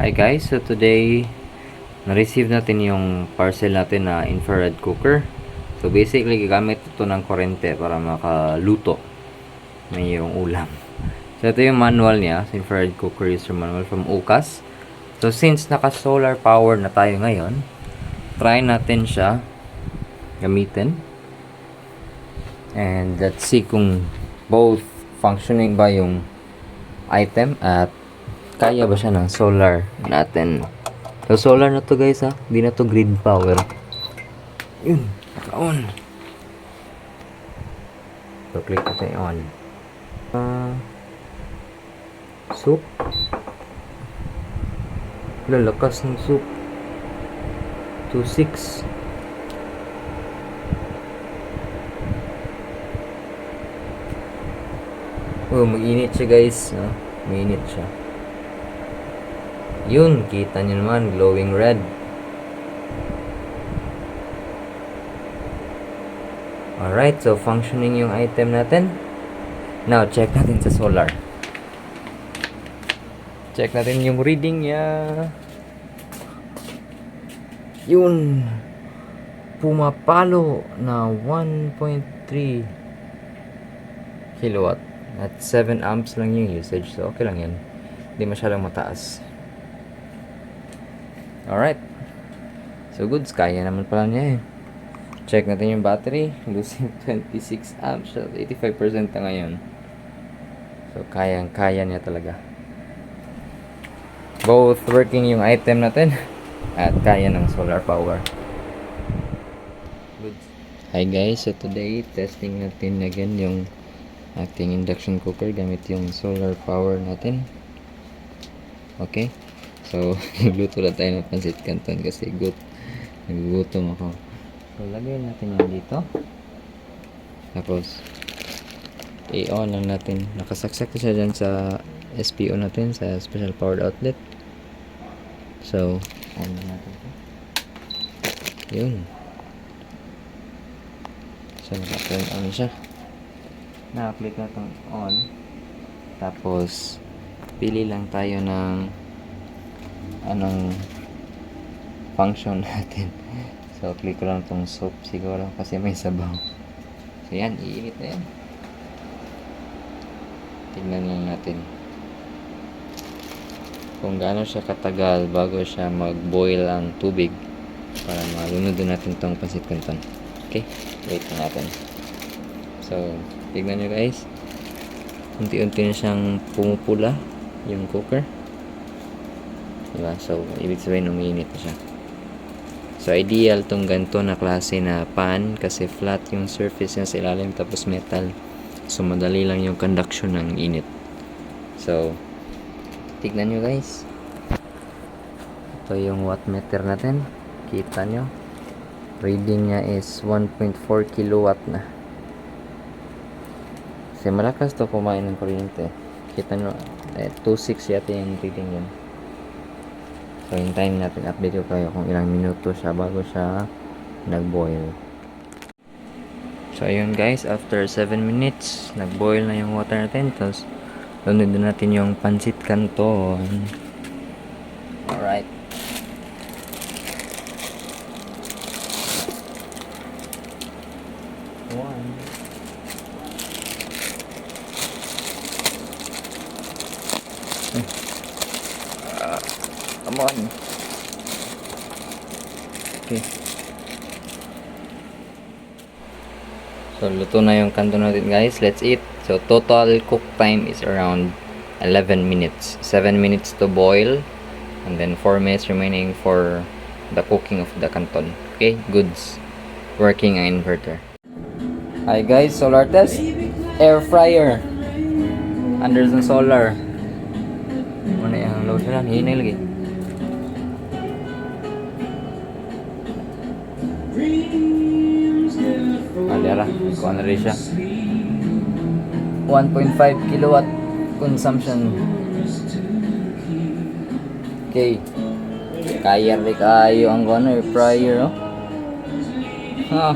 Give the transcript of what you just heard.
Hi guys, so today na-receive natin yung parcel natin na infrared cooker. So basically gagamit ito ng kurente para makaluto ng yung ulam. So ito yung manual niya, infrared cooker user manual from UCAS. So since naka solar power na tayo ngayon, try natin siya gamitin. And let's see kung both functioning ba yung item at kaya ba siya ng solar natin. So solar na to guys ha, hindi na to grid power. Yun, naka-on. So click natin on. Soup. Lalakas ng soup. 2.6. Oh, mag-init siya guys. No? Mag-init siya. Yun, kita nyo naman, glowing red. Alright, so functioning yung item natin. Now, check natin sa solar. Check natin yung reading niya. Yun. Pumapalo na 1.3 kilowatt. At 7 amps lang yung usage. So, okay lang yan. Hindi masyadong mataas. Alright. So, goods. Kaya naman pala niya eh. Check natin yung battery. Losing 26 amps. So, 85% na ngayon. So, kaya niya talaga. Both working yung item natin. At kaya ng solar power. Goods. Hi guys. So, today, testing natin again yung ating induction cooker gamit yung solar power natin. Okay. So, nagluto na tayo ng pansit canton kasi nagugutom ako. So, lagay natin yan dito. Tapos, i-on lang natin. Nakasaksak siya dyan sa SPO natin, sa special powered outlet. So, on na natin ito. Yun. So, naka-turn on siya. Na-click na itong on. Tapos, pili lang tayo ng anong function natin. So, click ko lang itong soup siguro kasi may sabaw. So, yan. Iinit na yan. Tignan lang natin kung gaano siya katagal bago siya mag-boil ang tubig para malunod natin itong pansit canton. Okay? Wait na natin. So, tignan nyo guys. Unti-unti na siyang pumupula yung cooker. Diba? So, ibig sabihin umiinit na siya. So, ideal tong ganito na klase na pan kasi flat yung surface niya sa ilalim tapos metal. So, madali lang yung conduction ng init. So, tignan nyo guys. Ito yung wattmeter natin. Kita nyo. Reading niya is 1.4 kilowatt na. Kasi malakas to kumain ng kuryente. Kita nyo, 2.6 yata yung reading yan. So, hintayin natin, update ko kayo kung ilang minuto siya bago siya nag-boil. So, ayun guys, after 7 minutes, nag-boil na yung water natin. Tapos, lunod na natin yung pansit canton. Alright. One. Come on. Okay. So, luto na yung canton natin guys. Let's eat. So, total cook time is around 11 minutes. 7 minutes to boil. And then 4 minutes remaining for the cooking of the canton. Okay, goods. Working ang inverter. Hi guys, solar test. Air fryer. Anderson Solar. Muna yung load na lang. Hinay lagi. Alera, kuha na rin siya. 1.5 kilowatt consumption. Okay. Kaya rin kayo ang air fryer, oh. Ha.